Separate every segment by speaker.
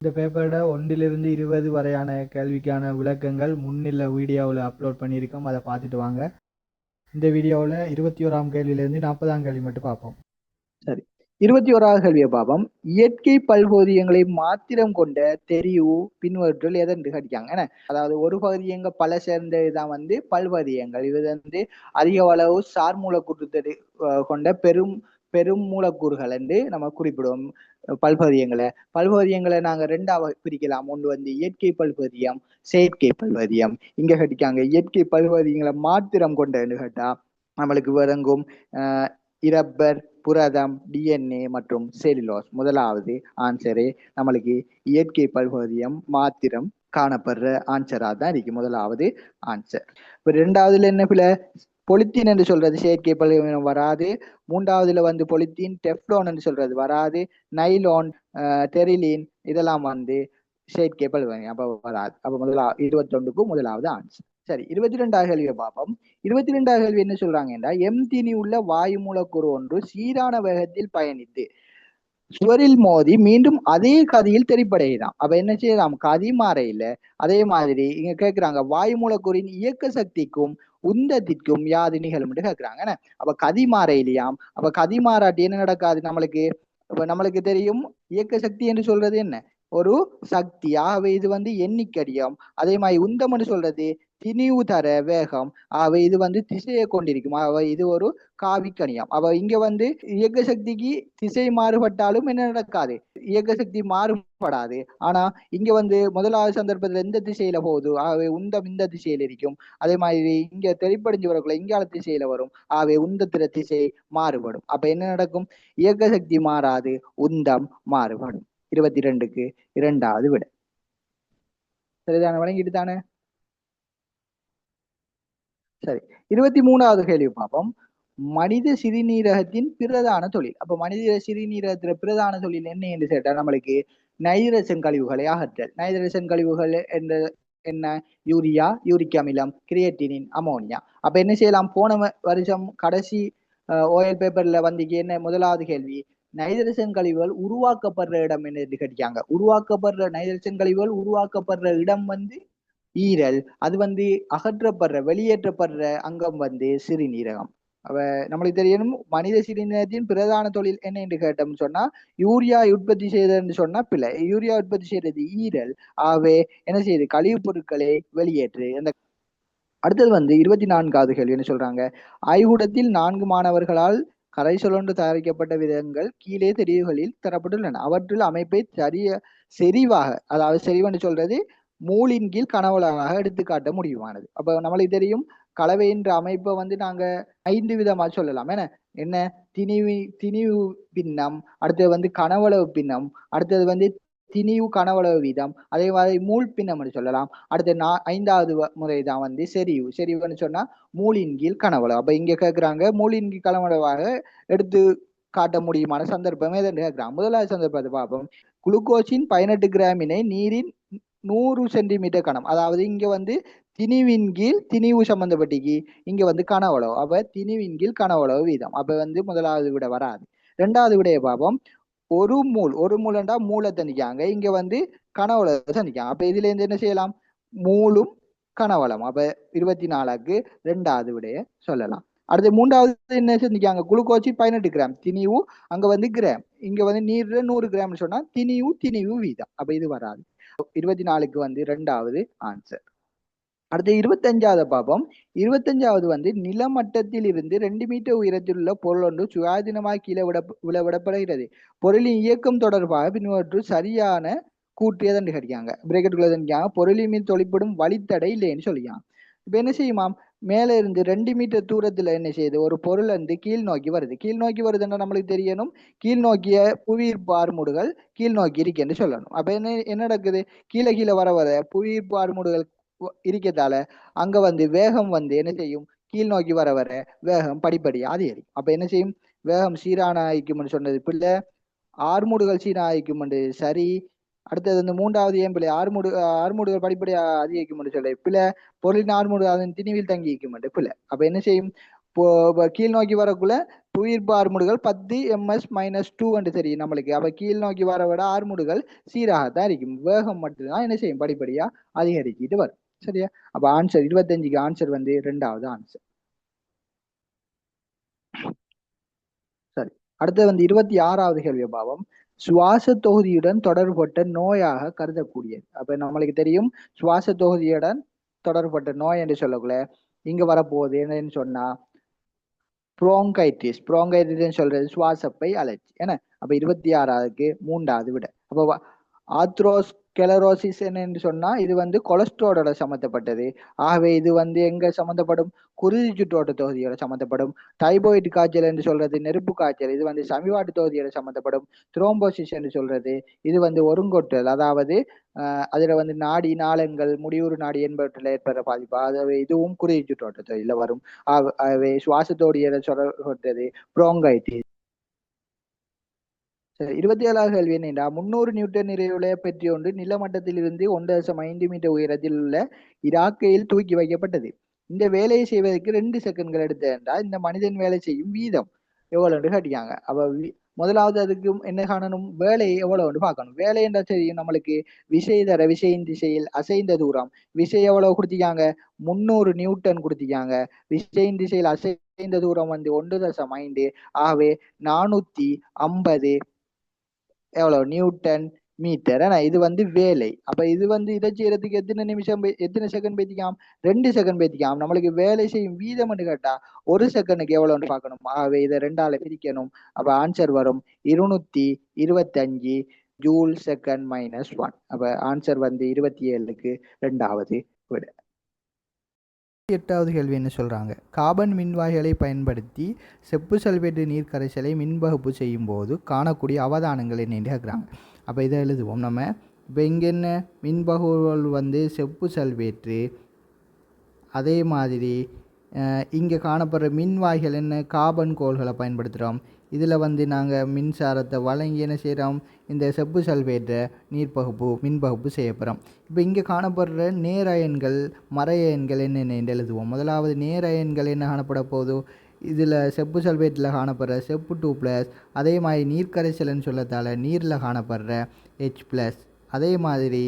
Speaker 1: இந்த பேப்பரோட 1 to 20 வரையான கேள்விக்கான விளக்கங்கள் முன்னில வீடியோவில் அப்லோட் பண்ணியிருக்கோம். அதை பார்த்துட்டு வாங்க. இந்த வீடியோவில் 21ஆம் கேள்வியிலிருந்து 40ஆம் கேள்வி மட்டும் பார்ப்போம்.
Speaker 2: சரி, 21வது கேள்வியை பார்ப்போம். இயற்கை பல்பகுதியங்களை மாத்திரம் கொண்ட தெரிவு பின்வற்றுள் எதென்று கடிக்காங்க. அதாவது ஒரு பகுதியங்க பல சேர்ந்த இதான் பல்பகுதியங்கள். இது அதிக அளவு சார் மூலக்கூற்று கொண்ட பெரும் மூலக்கூறுகள் என்று நம்ம குறிப்பிடுவோம். பல்பகுதியங்களை நாங்க ரெண்டாவது பிரிக்கலாம். ஒன்று இயற்கை பல்பகுதியம், செயற்கை பல்பகுதியம். இங்க கட்டிக்காங்க இயற்கை பல்பகுதியங்களை மாத்திரம் கொண்டன்னு கேட்டா நம்மளுக்கு விளங்கும் இரப்பர், புரதம், டிஎன்ஏ மற்றும் செல்லுலோஸ். முதலாவது ஆன்சரு நம்மளுக்கு இயற்கை பல்பகுதியம் மாத்திரம் காணப்படுற ஆன்சரா தான் இருக்கு முதலாவது ஆன்சர். இப்ப ரெண்டாவதுல என்ன பிள்ளை, பொலித்தீன் என்று சொல்றது செயற்கை பல்பகுதியம் வராது. மூன்றாவதுல பொலித்தீன், டெஃப்லோன் என்று சொல்றது வராது. நைலோன், டெரிலின் இதெல்லாம் செயற்கை பல்பகுதியம் அப்ப வராது. அப்ப முதலாவது 21க்கும் முதலாவது ஆன்சர். சரி, 22வது கேள்வியை பார்ப்போம். 22வது கேள்வி என்ன சொல்றாங்கன்னா, திணி உள்ள வாயு மூலக்கூறு ஒன்று சீரான வேகத்தில் பயணித்து சுவரில் மோதி மீண்டும் அதே கதியில் தெரிப்படையுதான். அப்ப என்ன செய்யலாம், கதி மாற இல்ல. அதே மாதிரி இங்க கேட்கிறாங்க வாயு மூலக்கூறின் இயக்க சக்திக்கும் உந்தத்திற்கும் யாது நிகழும் கேட்கிறாங்க. அப்ப கதி மாற இல்லையாம். அப்ப கதி மாறாட்டி என்ன நடக்காது நம்மளுக்கு. இப்ப நம்மளுக்கு தெரியும் இயக்க சக்தி என்று சொல்றது என்ன, ஒரு சக்தி. ஆகவே இது எண்ணிக்கடியம். அதே மாதிரி உந்தம்னு சொல்றது திணிவு தர வேகம். ஆகவே இது திசையை கொண்டிருக்கும். ஆகவே இது ஒரு காவிக்கணியம். அவ இங்க இயக்க சக்திக்கு திசை மாறுபட்டாலும் என்ன நடக்காது, இயக்க சக்தி மாறுபடாது. ஆனா இங்க முதலாவது சந்தர்ப்பத்துல எந்த திசையில போகுது, ஆகவே உந்தம் இந்த திசையில இருக்கும். அதே மாதிரி இங்க தெளிப்படைஞ்சு வரக்குள்ள இங்கால திசையில வரும். ஆகவே உந்தத்திர திசை மாறுபடும். அப்ப என்ன நடக்கும், இயக்க சக்தி மாறாது, உந்தம் மாறுபடும். 22க்கு 2வது விட. சரிதானே, வழங்கிட்டு தானே. சரி, 23வது கேள்வி பார்ப்போம். மனித சிறுநீரகத்தின் பிரதான தொழில். அப்ப மனித சிறுநீரகத்துல பிரதான தொழில் என்ன என்று கேட்டா நம்மளுக்கு நைட்ரஜன் கழிவுகளை அகற்றல். நைட்ரஜன் கழிவுகள் என்ற என்ன, யூரியா, யூரிக் அமிலம், கிரியேட்டினின், அமோனியா. அப்ப என்ன செய்யலாம், போன வருஷம் கடைசி ஓஎல் பேப்பர்ல என்ன முதலாவது கேள்வி, நைட்ரஜன் கழிவுகள் உருவாக்கப்படுற இடம் என்ன கேட்டாங்க. உருவாக்கப்படுற நைட்ரஜன் கழிவுகள் உருவாக்கப்படுற இடம் ஈரல். அது அகற்றப்படுற வெளியேற்றப்படுற அங்கம் சிறுநீரகம். அவ நம்மளுக்கு தெரியணும் மனித சிறுநீரகத்தின் பிரதான தொழில் என்ன என்று கேட்டோம்னு சொன்னா யூரியா உற்பத்தி செய்யறதுன்னு சொன்னா பிள்ளை. யூரியா உற்பத்தி செய்யறது ஈரல். ஆகவே என்ன செய்யுது, கழிவுப் பொருட்களை வெளியேற்று. அந்த அடுத்தது 24வது கேள்வி என்ன சொல்றாங்க, ஆய்வுடத்தில் 4 மாணவர்களால் கரைசலொன்று தயாரிக்கப்பட்ட விதங்கள் கீழே தெரிவுகளில் தரப்பட்டுள்ளன. அவற்றில் அமைப்பை செறிவாக, அதாவது செறிவுன்னு சொல்றது மூலின் கீழ் கனவளாக எடுத்து காட்ட முடியுமானது. அப்ப நம்மளுக்கு தெரியும் கலவை என்ற அமைப்பை நாங்க 5 விதமா சொல்லலாம். என்ன, திணிவு பின்னம், அடுத்தது கனவளவு பின்னம், அடுத்தது திணிவு கனவளவு வீதம், அதே மாதிரி மூல் பின்னம் சொல்லலாம். அடுத்து 5வது முறைதான் செறிவுன்னு சொன்னா மூலின் கீழ் கனவளவு. அப்ப இங்க கேட்கிறாங்க மூலின் கீழ் கனவளவாக எடுத்து காட்ட முடியுமான சந்தர்ப்பம் எதுன்னு கேட்கிறாங்க. முதலாவது சந்தர்ப்பத்தை பார்ப்போம். குளுக்கோஸின் 18 கிராமினை நீரின் 100 சென்டிமீட்டர் கனம். அதாவது இங்க திணிவின் கீழ் திணிவு சம்பந்தப்பட்டிக்கு இங்க கனவளவு. அப்ப திணிவின் கீழ் கனவளவு வீதம். அப்ப முதலாவது விட வராது. 2வது விடையை பார்ப்போம். ஒரு மூலண்டா மூளை தணிக்காங்க, இங்க கனவளவு தணிக்காங்க. அப்ப இதுல இருந்து என்ன செய்யலாம், மூலும் கனவளம். அப்ப 24க்கு 2வது விடைய சொல்லலாம். அடுத்து 3வது என்ன செஞ்சுக்காங்க, குளுக்கோஸின் 18 கிராம் திணிவு, அங்க கிராம், இங்க நீர்ல 100 கிராம் சொன்னா திணிவு வீதம். அப்ப இது வராது. 24க்கு 2வது ஆன்சர். அடுத்து 25வது பார்ப்போம். 25வது நிலமட்டத்தில் இருந்து 2 மீட்டர் உயரத்தில் உள்ள பொருள் ஒன்று சுயாதீனமாக கீழே விடப்படுகிறது. பொருளின் இயக்கம் தொடர்பாக பின்வற்று சரியான கூற்று எதன்று கிடைக்காங்க. பிரேக்கெட்டுக்குள்ள பொருளின் மீது தொழிற்படும் வழித்தடை இல்லைன்னு சொல்லியாங்க. இப்ப என்ன செய்யுமாம், மேல இருந்து 2 மீட்டர் தூரத்துல என்ன செய்யுது, ஒரு பொருள் கீழ் நோக்கி வருது. கீழ் நோக்கி வருதுன்னா நம்மளுக்கு தெரியணும் கீழ் நோக்கிய புவியீர்ப்பு ஆர்முடுகள் கீழ் நோக்கி இருக்குன்னு சொல்லணும். அப்ப என்ன நடக்குது, கீழே வர புவியீர்ப்பு ஆர்முடுகள் இருக்கத்தால அங்க வேகம் என்ன செய்யும், கீழ் நோக்கி வர வேகம் படிப்படியா அதிகரிக்கும். அப்ப என்ன செய்யும், வேகம் சீரான ஆயிக்கும்னு சொன்னது பிள்ளை, ஆர்முடுகள் சீரான ஆயிக்கும் சரி. அடுத்தது 3வது ஏன் பிள்ளை, ஆர்முடுகள் படிப்படியா அதிகரிக்கும் சொல்ல பிள்ளை, பொருளின் ஆர்முடு அதன் திணிவில் தங்கி இருக்கும் பிள்ளை. அப்ப என்ன செய்யும், கீழ் நோக்கி வரக்குள்ள புவியீர்ப்பு ஆர்முடுகள் 10 ms-2 என்று தெரியும் நம்மளுக்கு. அப்ப கீழ் நோக்கி வர விட ஆர்முடுகள் சீராகத்தான் இருக்கும். வேகம் மட்டும்தான் என்ன செய்யும், படிப்படியா அதிகரிச்சுட்டு வரும். சரியா? அப்ப ஆன்சர் 25க்கு ஆன்சர் வந்து 2வது ஆன்சர். சரி, அடுத்து வந்து 26வது கேள்வி பாவம். சுவாச தொகுதியுடன் தொடர்பட்ட நோயாக கருதக்கூடியது. அப்ப நம்மளுக்கு தெரியும் சுவாச தொகுதியுடன் தொடர்பட்ட நோய் என்று சொல்லக்குள்ள இங்க வரப்போகுது என்னன்னு சொன்னா புரோங்கைட்டிஸ் சொல்றது சுவாசப்பை அழற்சி. ஏன்னா அப்ப 26க்கு 3வது விட. அப்ப ஆத்ரோஸ்கெலரோசிஸ் என்று சொன்னா இது வந்து கொலஸ்ட்ரோலோட சம்மந்தப்பட்டது. ஆகவே இது வந்து எங்க சம்மந்தப்படும், குருதி சுற்றோட்ட தொகுதியோட சம்மந்தப்படும். டைபாய்டு காய்ச்சல் என்று சொல்றது நெருப்பு காய்ச்சல், இது வந்து சமிவாட்டு தொகுதியோட சம்மந்தப்படும். த்ரோம்போசிஸ் என்று சொல்றது இது வந்து ஒருங்கொட்டல், அதாவது அதுல வந்து நாடி நாளங்கள் முடிவுறு நாடி என்பவற்றில் ஏற்படுற பாதிப்பு. ஆகவே இதுவும் குருதி சுற்றோட்ட தொகுதியில வரும். ஆகவே சுவாசத்தோடிய சொல்றது புரோங்கைட்டிஸ். 27வது கேள்வி என்னென்றா 300 நியூட்டன் நிறைவுடைய பெற்றி ஒன்று நிலமட்டத்திலிருந்து 1.5 மீட்டர் உயரத்தில் உள்ள இராக்கையில் தூக்கி வைக்கப்பட்டது. இந்த வேலையை செய்வதற்கு 2 செகண்ட்கள் எடுத்தா இந்த மனிதன் வேலை செய்யும் வீதம் எவ்வளவு கட்டிக்காங்க. அப்ப முதலாவது அதுக்கு என்ன காணணும், வேலையை எவ்வளவு பார்க்கணும். வேலை என்ற தெரியும் நம்மளுக்கு, விசை தர விசையின் திசையில் அசைந்த தூரம். விசை எவ்வளவு கொடுத்திக்காங்க, 300 நியூட்டன் கொடுத்திக்காங்க. விசையின் திசையில் அசைந்த தூரம் வந்து 1.5. ஆகவே 450 எவ்வளவு நியூட்டன் மீட்டர். ஆனா இது வந்து வேலை. அப்ப இது வந்து இதை செய்யறதுக்கு எத்தனை செகண்ட் பேத்திக்காம், 2 செகண்ட் பேத்திக்காம். நம்மளுக்கு வேலை செய்யும் வீதம் கேட்டா 1 செகண்டுக்கு எவ்வளவுன்னு பார்க்கணும். ஆகவே இதை 2ஆல பிரிக்கணும். அப்ப ஆன்சர் வரும் 225 ஜூல் செகண்ட் -1. அப்ப ஆன்சர் வந்து 27க்கு 2வது விட.
Speaker 1: 8வது கேள்வி என்ன சொல்கிறாங்க, கார்பன் மின்வாய்களை பயன்படுத்தி செப்பு சல்பேட்டு நீர் கரைசலை மின்பகுப்பு செய்யும் போது காணக்கூடிய அவதானங்கள் என்னென்னு கேட்குறாங்க. அப்போ இதை எழுதுவோம் நம்ம. இப்போ இங்கே என்ன மின்பகுப்புகள் வந்து செப்பு சல்பேட்டு, அதே மாதிரி இங்கே காணப்படுற மின்வாய்கள் என்ன கார்பன் கோள்களை பயன்படுத்துகிறோம். இதில் வந்து நாங்கள் மின்சாரத்தை வழங்கி என்ன செய்கிறோம், இந்த செப்பு சல்பேட்டை மின்பகுப்பு செய்யப்படுறோம். இப்போ இங்கே காணப்படுற நேரயன்கள் மறையன்கள் என்னென்ன எழுதுவோம். முதலாவது நேரயன்கள் என்ன காணப்பட போதோ, இதில் செப்பு சல்பேட்டில் காணப்படுற செப்பு 2+, அதே மாதிரி நீர்க்கரைசல்னு சொல்லத்தால் நீரில் காணப்படுற H+, அதே மாதிரி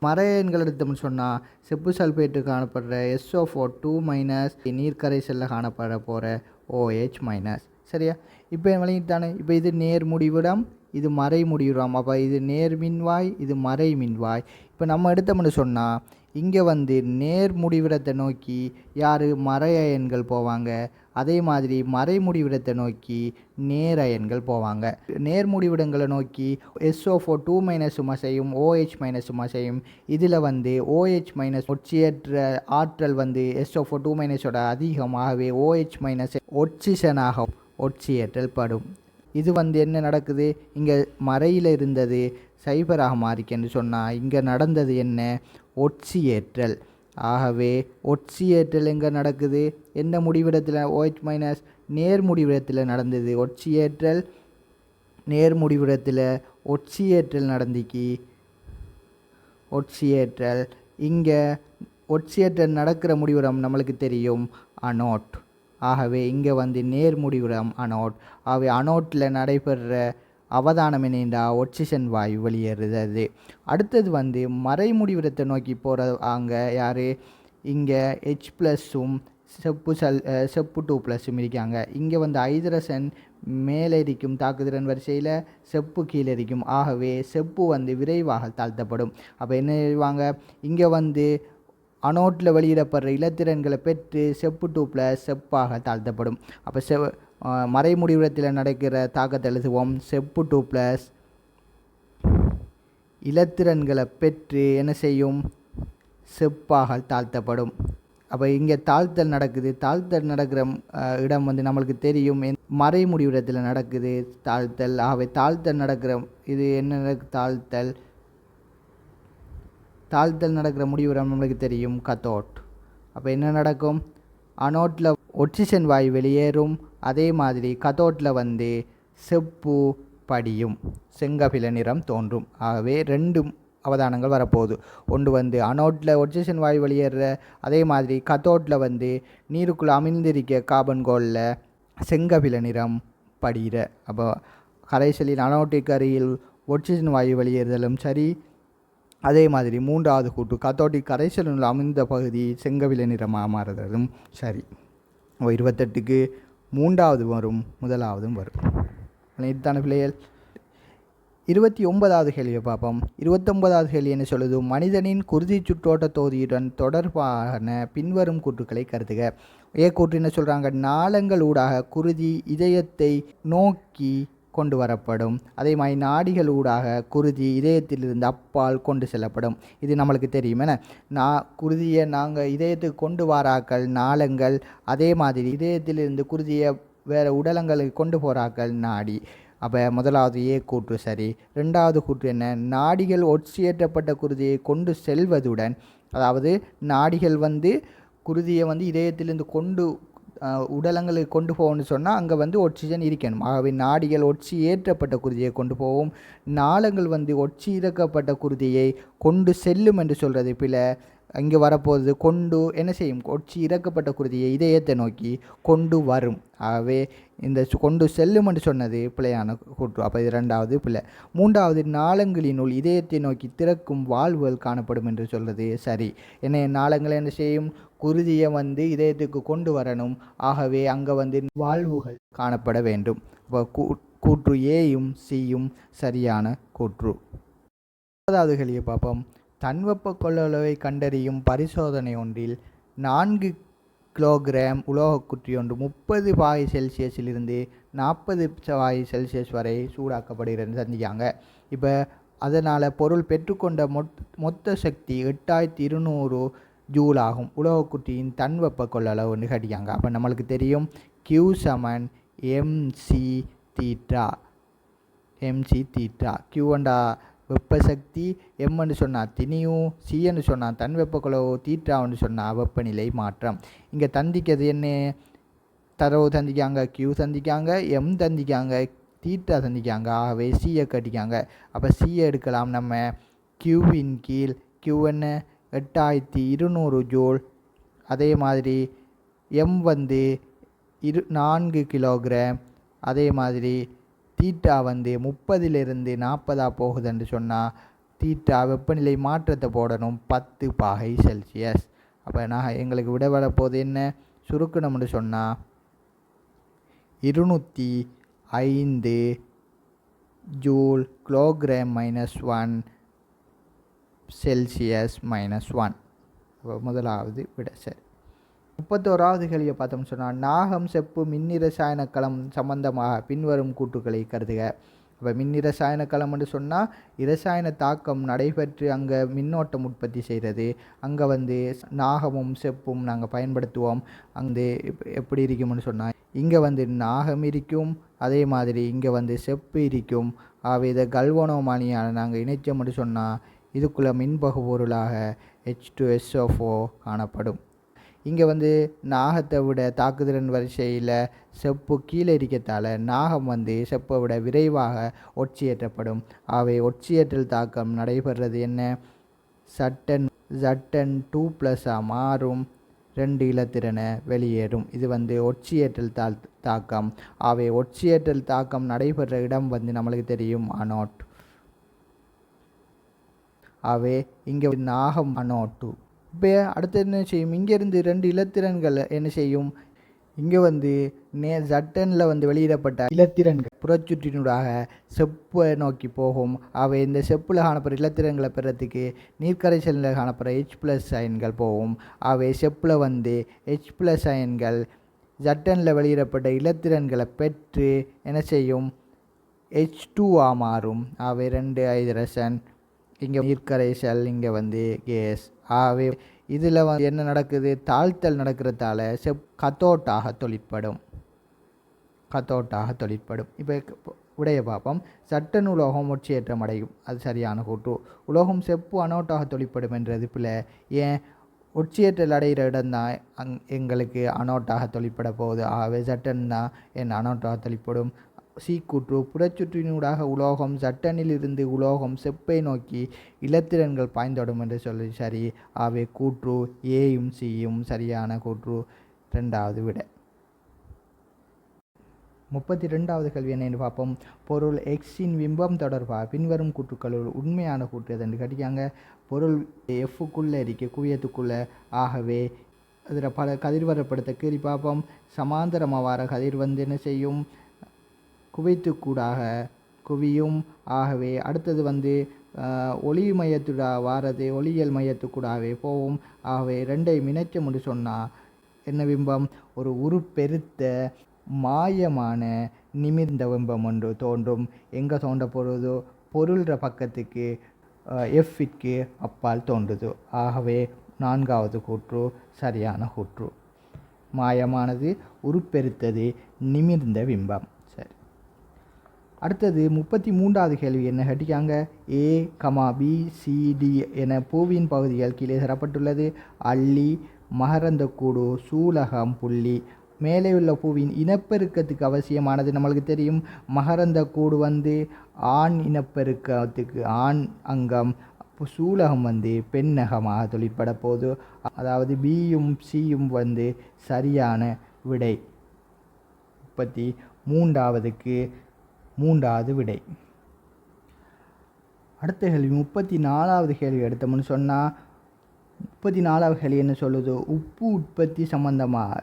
Speaker 1: மறையன்கள் எடுத்தோம்னு சொன்னால் செப்பு சல்பேட்டு காணப்படுற SO4 2-, நீர்க்கரைசலில் காணப்பட போகிற OH-. சரியா? இப்போ விளங்கிட்டானே. இப்போ இது நேர் முடிவிடம், இது மறை முடிவிடம். அப்போ இது நேர் மின்வாய், இது மறை மின்வாய். இப்போ நம்ம எடுத்தோம்னு சொன்னால் இங்கே வந்து நேர் முடிவிடத்தை நோக்கி யார் மறையன்கள் போவாங்க, அதே மாதிரி மறை முடிவிடத்தை நோக்கி நேரயன்கள் போவாங்க. நேர் முடிவிடங்களை நோக்கி SO4 2- சும்மா செய்யும், OH- சும்மா செய்யும். இதில் வந்து OH- ஒட்சியேற்ற ஆற்றல் வந்து SO4 2- அதிகமாகவே OH- ஒட்சிசனாக ஒட்சியேற்றல் படும். இது வந்து என்ன நடக்குது, இங்கே மறையில் இருந்தது சைபராக மாறிக்கன்னு சொன்னால் இங்கே நடந்தது என்ன, ஒட்சியேற்றல். ஆகவே ஒட்சியேற்றல் எங்கே நடக்குது, எந்த முடிவிடத்தில், OH- நேர் முடிவிடத்தில் நடந்தது ஒட்சியேற்றல். நேர் முடிவிடத்தில் ஒட்சியேற்றல் நடந்திக்கு ஒட்சியேற்றல். இங்கே ஒட்சியேற்றல் நடக்கிற முடிவிடம் நம்மளுக்கு தெரியும் அனோட். ஆகவே இங்கே வந்து நேர் முடிவிடம் அனோட். ஆகவே அனோட்டில் நடைபெறுற அவதானம் என்னென்றா ஒட்சிசன் வாயு வெளியேறுறது. அடுத்தது வந்து மறை முடிவிடத்தை நோக்கி போகிற அங்கே யார், இங்கே H+ம் செப்பு 2+ம் இருக்காங்க. இங்கே வந்து ஹைட்ரஜன் மேலே இருக்கும் தாக்குதிறன் வரிசையில், செப்பு கீழே இருக்கும். ஆகவே செப்பு வந்து விரைவாக தாழ்த்தப்படும். அப்போ என்ன செய்வாங்க, இங்கே வந்து அனோட்டில் வெளியிடப்படுற இலத்திரன்களை பெற்று செப்பு 2+ செப்பாக தாழ்த்தப்படும். அப்போ மறை முடிவிடத்தில் நடக்கிற தாக்கத்தை எழுதுவோம், செப்பு 2+ இலத்திரன்களை பெற்று என்ன செய்யும், செப்பாக தாழ்த்தப்படும். அப்போ இங்கே தாழ்த்தல் நடக்குது. தாழ்த்தல் நடக்கிற இடம் வந்து நம்மளுக்கு தெரியும் மறை முடிவிடத்தில் நடக்குது தாழ்த்தல். ஆகவே தாழ்த்தல் நடக்கிற இது என்ன, தாழ்த்தல் நடக்கிற முடிவிடம் நம்மளுக்கு தெரியும் கத்தோட். அப்போ என்ன நடக்கும், அனோட்டில் ஒட்சிசன் வாயு வெளியேறும், அதே மாதிரி கத்தோட்டில் வந்து செப்பு படியும், செங்கபில நிறம் தோன்றும். ஆகவே ரெண்டும் அவதானங்கள் வரப்போகுது. ஒன்று வந்து அனோட்டில் ஒட்சிஜன் வாயு வெளியேற, அதே மாதிரி கத்தோட்டில் வந்து நீருக்குள்ளே அமிழ்ந்திருக்க கார்பன் கோலில் செங்கபில நிறம் படிகிற. அப்போ கரைசலின் அனோட்டிக் அருகில் ஒட்சிஜன் வாயு வெளியேறுதலும் சரி, அதே மாதிரி மூன்றாவது கூற்று கத்தோட்டிக் கரைசலில் அமிழ்ந்த பகுதி செங்கபில நிறமாக மாறுதலும் சரி. 28க்கு மூன்றாவது வரும், முதலாவதும் வரும். இதுதான பிள்ளைகள். 29வது கேள்வியை பார்ப்போம். 29வது கேள்வி என்ன சொல்லுது? மனிதனின் குருதி சுற்றோட்ட தொகுதியுடன் தொடர்பான பின்வரும் கூற்றுக்களை கருதுக. கூற்று என்ன சொல்கிறாங்க? நாளங்கள் ஊடாக குருதி இதயத்தை நோக்கி கொண்டு வரப்படும். அதே மாதிரி நாடிகள் ஊடாக குருதி இதயத்திலிருந்து அப்பால் கொண்டு செல்லப்படும். இது நம்மளுக்கு தெரியும். என்ன குருதியை நாங்கள் இதயத்துக்கு கொண்டு வாராக்கள் நாளங்கள், அதே மாதிரி இதயத்திலிருந்து குருதியை வேறு உடலங்களுக்கு கொண்டு போகிறாக்கள் நாடி. அப்போ முதலாவது கூற்று சரி. ரெண்டாவது கூற்று என்ன? நாடிகள் ஒட்சியேற்றப்பட்ட குருதியை கொண்டு செல்வதுடன், அதாவது நாடிகள் வந்து குருதியை வந்து இதயத்திலிருந்து கொண்டு உடலங்களுக்கு கொண்டு போகணும்னு சொன்னால் அங்கே வந்து ஒட்சிஜன் இருக்கணும். ஆகவே நாடிகள் ஒட்சி ஏற்றப்பட்ட குருதியை கொண்டு போகும், நாளங்கள் வந்து ஒட்சி இறக்கப்பட்ட குருதியை கொண்டு செல்லும் என்று சொல்கிறது பில. இங்கே வரப்போகுது கொண்டு என்ன செய்யும்? ஒட்சி இறக்கப்பட்ட குருதியை இதயத்தை நோக்கி கொண்டு வரும். ஆகவே இந்த கொண்டு செல்லும் என்று சொன்னது பிழையான கூற்று. அப்போ இது ரெண்டாவது பிழை. மூன்றாவது, நாளங்களினுள் இதயத்தை நோக்கி திறக்கும் வால்வுகள் காணப்படும் என்று சொல்கிறது சரி. என்ன நாளங்களை என்ன செய்யும்? குருதியை வந்து இதயத்துக்கு கொண்டு வரணும். ஆகவே அங்கே வந்து வால்வுகள் காணப்பட வேண்டும். இப்போ கூற்று ஏயும் சியும் சரியான கூற்று. 9வது கேள்வியை பார்ப்போம். தன்வெப்ப கொள்ளளவை கண்டறியும் பரிசோதனை ஒன்றில் 4 கிலோகிராம் உலோக குற்றி ஒன்று 30 பாகை செல்சியஸிலிருந்து 40 பாகை செல்சியஸ் வரை சூடாக்கப்படுகிறது சந்திக்காங்க. இப்போ அதனால் பொருள் பெற்றுக்கொண்ட மொத்த சக்தி 8200 ஜூல் ஆகும். உலோக குற்றியின் தன்வெப்ப கொள்ளளவுன்னு கட்டிக்காங்க. அப்போ நம்மளுக்கு தெரியும் Q = mc தீட்டா. Q வெப்ப சக்தி, எம்ன்னு சொன்னால் திணியும், சின்னு சொன்னால் தன் வெப்பக்குளவு, தீட்டான்னு சொன்னால் வெப்பநிலை மாற்றம். இங்கே தந்திக்கிறது என்ன? தரவு தந்திக்காங்க, Q தந்திக்காங்க, M தந்திக்காங்க, தீட்டா தந்திக்காங்க. ஆகவே சியை கட்டிக்காங்க. அப்போ சியை எடுக்கலாம் நம்ம. Qவின் கீழ் Q என்ன? 8200 ஜூல். அதே மாதிரி M வந்து 4 கிலோகிராம். அதே மாதிரி தீட்டா வந்து 30லிருந்து 40 போகுதுன்னு சொன்னால் தீட்டா வெப்பநிலை மாற்றத்தை போடணும் 10 பாகை செல்சியஸ். அப்போ நான் எங்களுக்கு விட வரப்போது என்ன? சுருக்கணும்னு சொன்னால் 205 ஜூல் கிலோகிராம் -1 செல்சியஸ் -1. அப்போ முதலாவது விட சரி. 31வது கேள்வியை பார்த்தோம்னு சொன்னால், நாகம் செப்பு மின்னிரசாயன களம் சம்பந்தமாக பின்வரும் கூற்றுக்களை கருதுக. இப்போ மின்னிரசாயன களம் என்று சொன்னால் இரசாயன தாக்கம் நடைபெற்று அங்கே மின்னோட்டம் உற்பத்தி செய்கிறது. அங்கே வந்து நாகமும் செப்பும் நாங்கள் பயன்படுத்துவோம். அங்கே எப்படி இருக்கும்னு சொன்னால் இங்கே வந்து நாகம் இருக்கும், அதே மாதிரி இங்கே வந்து செப்பு இருக்கும். ஆகவே இதை கல்வனோமானியால் நாங்கள் இணைச்சோம்னு சொன்னால் இதுக்குள்ளே மின்பகு பொருளாக H2SO4 காணப்படும். இங்கே வந்து நாகத்தை விட தாக்குதிறன் வரிசையில் செப்பு கீழே இருக்கத்தால் நாகம் வந்து செப்பை விட விரைவாக ஒட்சியேற்றப்படும். ஆகவே ஒட்சியேற்றல் தாக்கம் நடைபெறுறது என்ன? சட்டன் 2+ மாறும், 2 இலத்திரனை வெளியேறும். இது வந்து ஒட்சியேற்றல் தாக்கம். ஆகவே ஒட்சியேற்றல் தாக்கம் நடைபெற இடம் வந்து நம்மளுக்கு தெரியும் அனோட். ஆகவே இங்கே நாகம் அனோட்டு. இப்போ அடுத்து என்ன செய்யும்? இங்கேருந்து 2 இலத்திரன்கள் என்ன செய்யும்? இங்கே வந்து ஜட்டனில் வந்து வெளியிடப்பட்ட இலத்திரன்கள் புறச்சுற்றினூடாக செப்பை நோக்கி போகும். அவை இந்த செப்பில் காணப்படுற இலத்திரன்களை பெறத்துக்கு நீர்க்கரைசலில் காணப்படுற H+ அயன்கள் போகும். அவை செப்பில் வந்து H+ அயன்கள் ஜட்டனில் வெளியிடப்பட்ட இலத்திரன்களை பெற்று என்ன செய்யும்? H2 மாறும். அவை 2 ஹைட்ரஜன். இங்கே நீர்க்கரைசல், இங்கே வந்து கேஸ். ஆகவே இதில் வந்து என்ன நடக்குது? தாழ்த்தல் நடக்கிறதால கத்தோட்டாக தொழிற்படும். இப்போ உடைய பார்ப்போம். சட்டன் உலோகம் ஒட்சியேற்றம் அடையும். அது சரியான கூற்று. உலோகம் செப்பு அனோட்டாக தொழிற்படும் என்றது பிள்ளை. ஏன்? ஒட்சியேற்றல் அடைகிற இடம்தான் எங்களுக்கு அனோட்டாக தொழிற்பட போகுது. ஆகவே சட்டன் தான் என் அனோட்டாக தொழிற்படும். சீக்கூற்று புறச்சுற்றினூடாக உலோகம் சட்டனிலிருந்து உலோகம் செப்பை நோக்கி இலத்திரன்கள் பாய்ந்தோடும் என்று சொல்லி சரி. ஆகவே கூற்று ஏயும் சியும் சரியான கூற்று. 2வது விட. 32வது கேள்வி என்னென்னு பார்ப்போம். பொருள் எக்ஸின் பிம்பம் தொடர்பாக பின்வரும் கூற்றுக்களுள் உண்மையான கூற்று எதுன்னு கேட்டிருக்காங்க. பொருள் எஃப்க்குள்ளே இருக்கு குவியத்துக்குள்ளே. ஆகவே அதில் பல கதிர்வரப்படுத்த கீறி பார்ப்போம். சமாந்தரமாக வர கதிர் வந்து என்ன செய்யும், குவைத்துக்கூடாக குவியும். ஆகவே அடுத்தது வந்து ஒளி மையத்துடா வாரது ஒளியியல் மையத்துக்கூடாகவே போகும். ஆகவே 2ஐயும் இணைச்சம் என்று சொன்னால் என்ன பிம்பம், ஒரு உருப்பெருத்த மாயமான நிமிர்ந்த பிம்பம் ஒன்று தோன்றும். எங்கே தோன்ற பொழுதோ பொருள்ற பக்கத்துக்கு எஃப்க்கு அப்பால் தோன்றுது. ஆகவே 4வது கூற்று சரியான கூற்று. மாயமானது உருப்பெருத்தது நிமிர்ந்த பிம்பம். சரி. அடுத்தது 33வது கேள்வி என்ன கேட்டிருக்காங்க. ஏ பி சி டி என பூவின் பகுதிகள் கீழே தரப்பட்டுள்ளது. அள்ளி, மகரந்தக்கூடு, சூலகம், புள்ளி. மேலே உள்ள பூவின் இனப்பெருக்கத்துக்கு அவசியமானது நம்மளுக்கு தெரியும். மகரந்த கூடு வந்து ஆண் இனப்பெருக்கத்துக்கு ஆண் அங்கம், சூலகம் வந்து பெண்ணகமாக தொழிற்பட போது. அதாவது பியும் சியும் வந்து சரியான விடை. 33க்கு 3வது விடை. அடுத்த கேள்வி 34வது கேள்வி எடுத்தோம்னு சொன்னால் 34வது கேள்வி என்ன சொல்லுது, உப்பு உற்பத்தி சம்பந்தமாக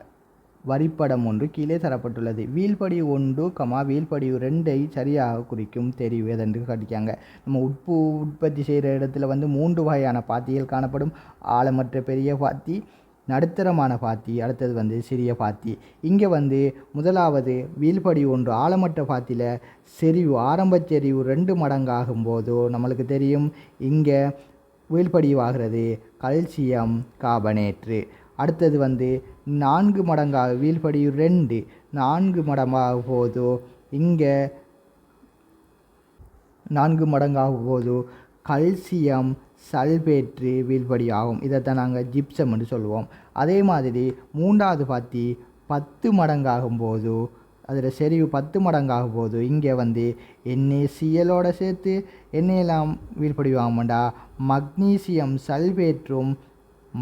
Speaker 1: வரிப்படம் ஒன்று கீழே தரப்பட்டுள்ளது. வீழ்படி 1, வீழ்படி 2ஐ சரியாக குறிக்கும் தெரிவு எதென்று காட்டிக்காங்க. நம்ம உப்பு உற்பத்தி செய்கிற இடத்துல வந்து 3 வகையான பாத்திகள் காணப்படும். ஆழமற்ற பெரிய பாத்தி, நடுத்தரமான பாத்தி, அடுத்தது வந்து சிறிய பாத்தி. இங்கே வந்து முதலாவது வீழ்படி 1 ஆழமற்ற பாத்தியில் செறிவு ஆரம்ப செறிவு 2 மடங்காகும் போது நம்மளுக்கு தெரியும் இங்கே வீழ்படிவாகிறது கல்சியம் கார்பனேற்று. அடுத்தது வந்து 4 மடங்காக வீழ்படி 2 4 மடங்காகும் போது இங்கே 4 மடங்காகும் போது கல்சியம் சல்பேற்று வீழ்படி ஆகும். இதைத்தான் நாங்கள் ஜிப்சம் என்று சொல்லுவோம். அதே மாதிரி 3வது பாத்தி 10 மடங்காகும் போது அதில் செறிவு 10 மடங்காகும் போது இங்கே வந்து NaClோட சேர்த்து என்னையெல்லாம் வீழ்படி வாங்கமாண்டா மக்னீசியம் சல்பேற்றும்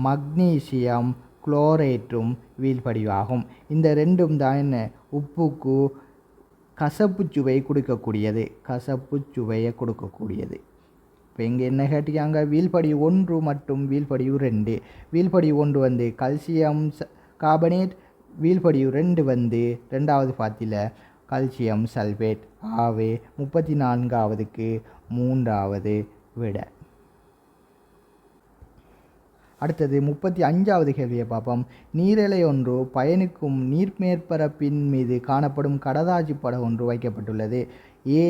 Speaker 1: மக்னீசியம் குளோரேற்றும் வீழ்படிவாகும். இந்த 2ம் தான் என்ன உப்புக்கு கசப்பு சுவையை கொடுக்கக்கூடியது, கசப்பு சுவையை கொடுக்கக்கூடியது. இப்போ இங்கே என்ன கேட்டிருக்காங்க, வீழ்படி 1 மற்றும் வீழ்படி 2. வீழ்படி 1 வந்து கல்சியம் கார்பனேட், வீழ்படி 2 வந்து 2வது பாத்தியில் கல்சியம் சல்பேட். ஆகவே 34வதுக்கு 3வது விட. அடுத்தது 35வது கேள்வியை பார்ப்போம். நீரிழை ஒன்று பயணிக்கும் நீர்மேற்பரப்பின் மீது காணப்படும் கடதாசி படம் ஒன்று வைக்கப்பட்டுள்ளது. ஏ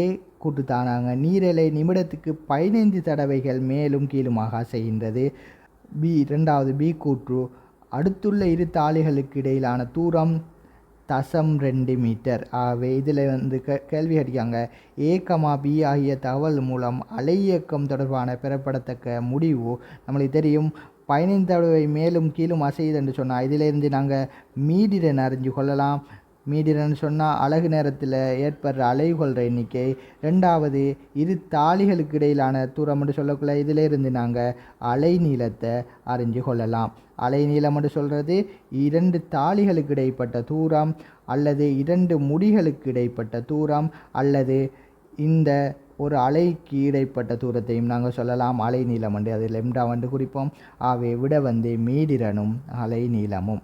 Speaker 1: கூட்டுத்தானாங்க நீரிழை நிமிடத்துக்கு 15 தடவைகள் மேலும் கீழுமாக அசைகின்றது. 2வது பி கூற்று அடுத்துள்ள இரு தாளிகளுக்கு இடையிலான தூரம் 0.2 மீட்டர். ஆகவே இதில் வந்து கேள்வி கேட்டிருக்காங்க. ஏ பி ஆகிய தகவல் மூலம் அலை இயக்கம் தொடர்பான பெறப்படத்தக்க முடிவு நம்மளுக்கு தெரியும் 15 தடவை மேலும் கீழும் அசையுது என்று சொன்னால் இதிலிருந்து நாங்கள் மீடிரன் அறிஞ்சு கொள்ளலாம். மீடிரன் சொன்னால் அலகு நேரத்தில் ஏற்படுற அலைகொள்கிற எண்ணிக்கை. 2வது இரு தாளிகளுக்கு இடையிலான தூரம் என்று சொல்லக்குள்ள இதிலிருந்து நாங்கள் அலை நீளத்தை அறிஞ்சு கொள்ளலாம். அலை நீளம் என்று சொல்கிறது 2 தாளிகளுக்கு இடைப்பட்ட தூரம் அல்லது 2 முடிகளுக்கு இடைப்பட்ட தூரம் அல்லது இந்த ஒரு அலைக்கு இடைப்பட்ட தூரத்தையும் நாங்கள் சொல்லலாம் அலை நீளம் என்று. அது லெம்டா வந்து குறிப்போம். ஆகவே விட வந்து மீடிரனும் அலை நீளமும்.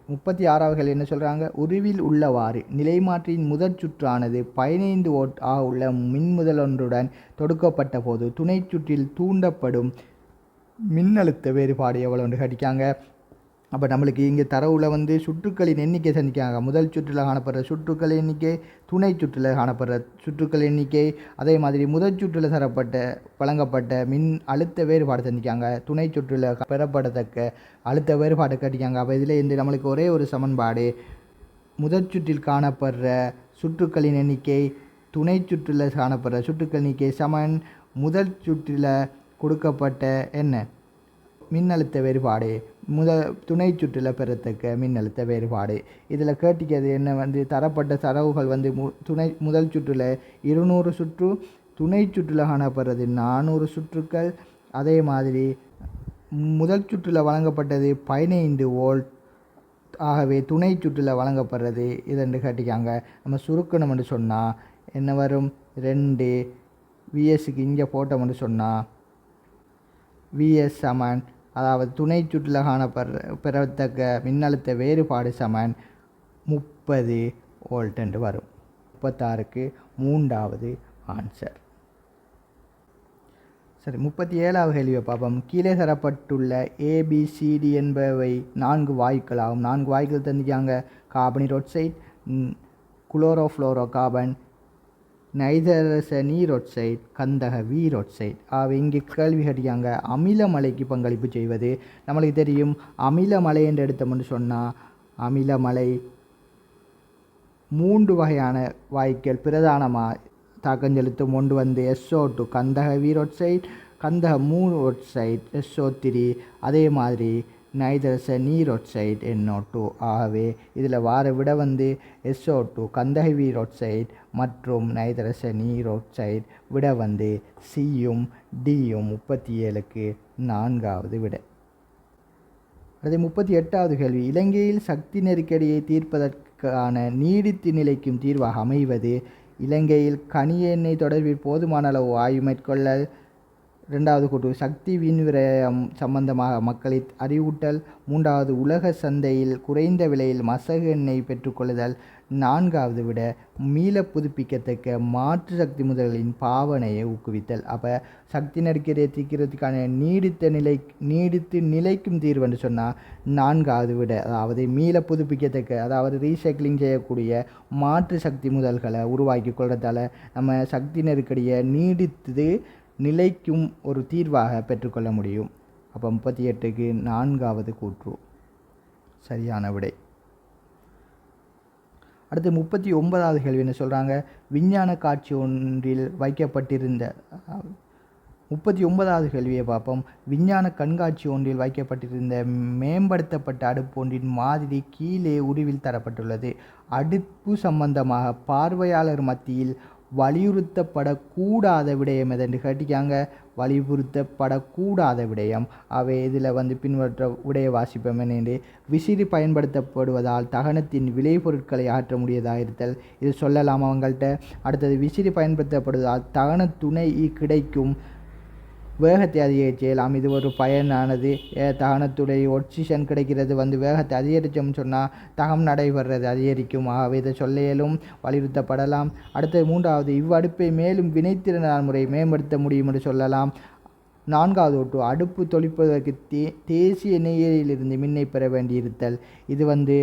Speaker 1: 36வது என்ன சொல்கிறாங்க, உருவில் உள்ளவாறு நிலைமாற்றியின் முதற் சுற்றானது 15 வோல்ட் உள்ள மின்முதலொன்றுடன் தொடுக்கப்பட்ட போது துணை சுற்றில் தூண்டப்படும் மின்னழுத்த வேறுபாடு எவ்வளோன்னு கேட்டிருக்காங்க. அப்போ நம்மளுக்கு இங்கே தரவுல வந்து சுற்றுக்களின் எண்ணிக்கை சந்திக்காங்க. முதல் சுற்றில் காணப்படுற சுற்றுக்கள் எண்ணிக்கை, துணை சுற்றில் காணப்படுற சுற்றுக்கள் எண்ணிக்கை, அதே மாதிரி முதல் சுற்றில் வழங்கப்பட்ட மின் அழுத்த வேறுபாடு சந்திக்காங்க. துணை சுற்றில் பெறப்படத்தக்க அழுத்த வேறுபாடு கட்டிக்காங்க. அப்போ இதில் இந்த நம்மளுக்கு ஒரே ஒரு சமன்பாடு, முதல் சுற்றில் காணப்படுற சுற்றுக்களின் எண்ணிக்கை துணை சுற்றில் காணப்படுற சுற்றுக்கள் எண்ணிக்கை சமன் முதல் சுற்றில் கொடுக்கப்பட்ட என்ன மின்னழுத்த வேறுபாடு துணை சுற்றில் பெறத்தக்க மின்னழுத்த வேறுபாடு. இதில் கேட்டிக்கிறது என்ன வந்து தரப்பட்ட தரவுகள் வந்து முதல் சுற்றில் 200 சுற்று, துணை சுற்றில் காணப்படுறது 400 சுற்றுக்கள். அதே மாதிரி முதல் சுற்றில் வழங்கப்பட்டது 15 வோல்ட், ஆகவே துணை சுற்றில் வழங்கப்படுறது இதென்று கேட்டிக்காங்க. நம்ம சுருக்கணும்னு சொன்னால் என்ன வரும், 2 விஎஸ்க்கு இங்கே போட்டோம்னு சொன்னால் விஎஸ் சமன், அதாவது துணை சுற்றில் பெறத்தக்க மின்னழுத்த வேறுபாடு சமன் 30 வோல்ட் என்று வரும். 36க்கு 3வது ஆன்சர். சரி, 37வது கேள்வியை பார்ப்போம். கீழே தரப்பட்டுள்ள ABCD என்பவை 4 வாயுக்கள் ஆகும். 4 வாயுக்கள் தந்திக்காங்க. கார்பனீரொட்சைட், குளோரோஃப்ளோரோ கார்பன், நைதரசனீரொட்சைட், கந்தக வீரொட்சைட். இங்கே கேள்வி கேட்டிருக்காங்க அமிலமலைக்கு பங்களிப்பு செய்வது. நம்மளுக்கு தெரியும் அமிலமலை என்று எடுத்தோம்னு சொன்னால் அமிலமலை 3 வகையான வாயுக்கள் பிரதானமாக தாக்கம் செலுத்தும். ஒன்று வந்து SO2 கந்தக வீரொட்சைட், கந்தக மூரொட்சைட் SO3, அதே மாதிரி நைதரசனீரொட்சைட் NO2. ஆகவே இதில் வார விட வந்து SO2 கந்தக வீரொட்சைட் மற்றும் நைதரசனீரொட்சைட் விட வந்து சியும் டியும் 37க்கு 4வது விட. அடுத்து 38வது கேள்வி. இலங்கையில் சக்தி நெருக்கடியை தீர்ப்பதற்கான நீடித்து நிலைக்கும் தீர்வாக அமைவது. இலங்கையில் கனிய எண்ணெய் தொடர்பில் போதுமான அளவு ஆய்வு மேற்கொள்ளல். 2வது கூற்று சக்தி வீண் விரயம் சம்பந்தமாக மக்களை அறிவூட்டல். 3வது உலக சந்தையில் குறைந்த விலையில் மசகு எண்ணெய் பெற்றுக்கொள்ளுதல். 4வது விட மீள புதுப்பிக்கத்தக்க மாற்று சக்தி முதல்களின் பாவனையை ஊக்குவித்தல். அப்போ சக்தி நெருக்கடியை தீர்க்கிறதுக்கான நீடித்து நிலைக்கும் தீர்வுன்னு சொன்னால் 4வது விட, அதாவது மீள புதுப்பிக்கத்தக்க, அதாவது ரீசைக்கிளிங் செய்யக்கூடிய மாற்று சக்தி முதல்களை உருவாக்கி கொள்றதால நம்ம சக்தி நெருக்கடியை நீடித்து நிலைக்கும் ஒரு தீர்வாக பெற்றுக்கொள்ள முடியும். அப்போ 38க்கு 4வது கூற்று சரியான விடை. அடுத்து 39வது கேள்வி என்ன சொல்கிறாங்க. விஞ்ஞான காட்சி ஒன்றில் வைக்கப்பட்டிருந்த 39வது கேள்வியை பார்ப்போம். விஞ்ஞான கண்காட்சி ஒன்றில் வைக்கப்பட்டிருந்த மேம்படுத்தப்பட்ட அடுப்பு ஒன்றின் மாதிரி கீழே உருவில் தரப்பட்டுள்ளது. அடுப்பு சம்பந்தமாக பார்வையாளர் மத்தியில் வலியுறுத்தப்படக்கூடாத விடயம் எதென்று கேட்டிக்காங்க. வலியுறுத்தப்படக்கூடாத விடயம் அவை இதில் வந்து பின்வற்ற விடைய வாசிப்போம். என்று விசிறி பயன்படுத்தப்படுவதால் தகனத்தின் விளைபொருட்களை ஆற்ற முடியதாக இருத்தல். இது சொல்லலாம் அவங்கள்ட்ட. அடுத்தது விசிறி பயன்படுத்தப்படுவதால் தகன துணை கிடைக்கும் வேகத்தை அதிகரிக்க செய்யலாம். இது ஒரு பயனானது. தகனத்துடைய ஒக்சிஜன் கிடைக்கிறது வந்து வேகத்தை அதிகரித்தோம்னு சொன்னால் தகம் நடைபெறது அதிகரிக்கும். ஆகவே இதை சொல்லையிலும் வலியுறுத்தப்படலாம். அடுத்தது 3வது இவ்வடுப்பை மேலும் வினைத்திறனான முறை மேம்படுத்த முடியும் என்று சொல்லலாம். 4வது ஒட்டு அடுப்பு தொழிப்பதற்கு தேசிய நெய்யிலிருந்து மின்னை பெற வேண்டியிருத்தல். இது வந்து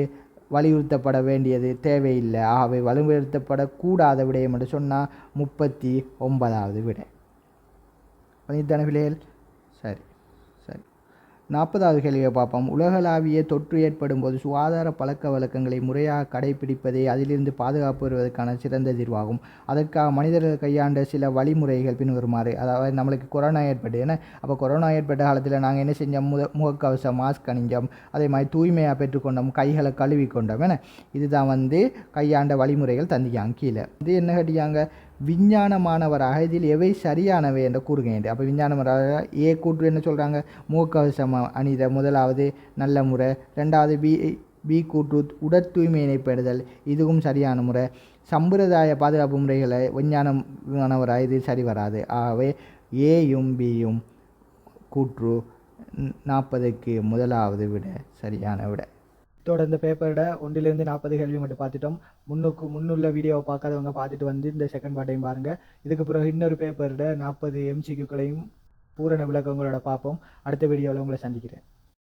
Speaker 1: வலியுறுத்தப்பட வேண்டியது தேவையில்லை. ஆகவே வலியுறுத்தப்படக்கூடாத விடயம் என்று சொன்னால் 39வது விடை. பண்ணித்தான பிள்ளைகள்? சரி சரி. 40வது கேள்வியை பார்ப்போம். உலகளாவிய தொற்று ஏற்படும் போது சுகாதார பழக்க வழக்கங்களை முறையாக கடைபிடிப்பதே அதிலிருந்து பாதுகாப்பு பெறுவதற்கான சிறந்த தீர்வாகும். அதற்காக மனிதர்கள் கையாண்ட சில வழிமுறைகள் பின்வருமாறு. அதாவது நம்மளுக்கு கொரோனா ஏற்பட்டு, ஏன்னா அப்போ கொரோனா ஏற்பட்ட காலத்தில் நாங்கள் என்ன செஞ்சோம், முகக்கவசம் மாஸ்க் அணிஞ்சோம், அதே மாதிரி தூய்மையாக பெற்றுக்கொண்டோம், கைகளை கழுவி கொண்டோம். ஏன்னா இதுதான் வந்து கையாண்ட வழிமுறைகள் தந்திக்காங்க. கீழே இது என்ன கட்டிக்காங்க, விஞ்ஞானமானவராக இதில் எவை சரியானவை என்று கூறுகின்றேன். அப்போ விஞ்ஞானமானவராக ஏ கூற்று என்ன சொல்கிறாங்க, முகக்கவசம் அணித முதலாவது நல்ல முறை. 2வது பி கூற்று உடற் தூய்மையினை பெறுதல், இதுவும் சரியான முறை. சம்பிரதாய பாதுகாப்பு முறைகளை விஞ்ஞானமானவராக இது சரி வராது. ஆகவே ஏயும் பியும் கூற்று 40க்கு 1வது விட சரியான விட. இதோட இந்த பேப்பரோட 1லிருந்து 40 கேள்வி மட்டும் பார்த்துட்டோம். முன்னுள்ள வீடியோவை பார்க்காதவங்க பார்த்துட்டு வந்து இந்த செகண்ட் பார்ட்டையும் பாருங்கள். இதுக்கு பிறகு இன்னொரு பேப்பரோட 40 MCQக்களையும் பூரண விளக்கங்களோட பார்ப்போம். அடுத்த வீடியோவில் உங்களை சந்திக்கிறேன்.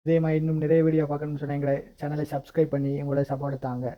Speaker 1: இதே மாதிரி இன்னும் நிறைய வீடியோ பார்க்கணும்னு சொன்னால் எங்களை சேனலை சப்ஸ்கிரைப் பண்ணி உங்களோட சப்போர்ட் தாங்க.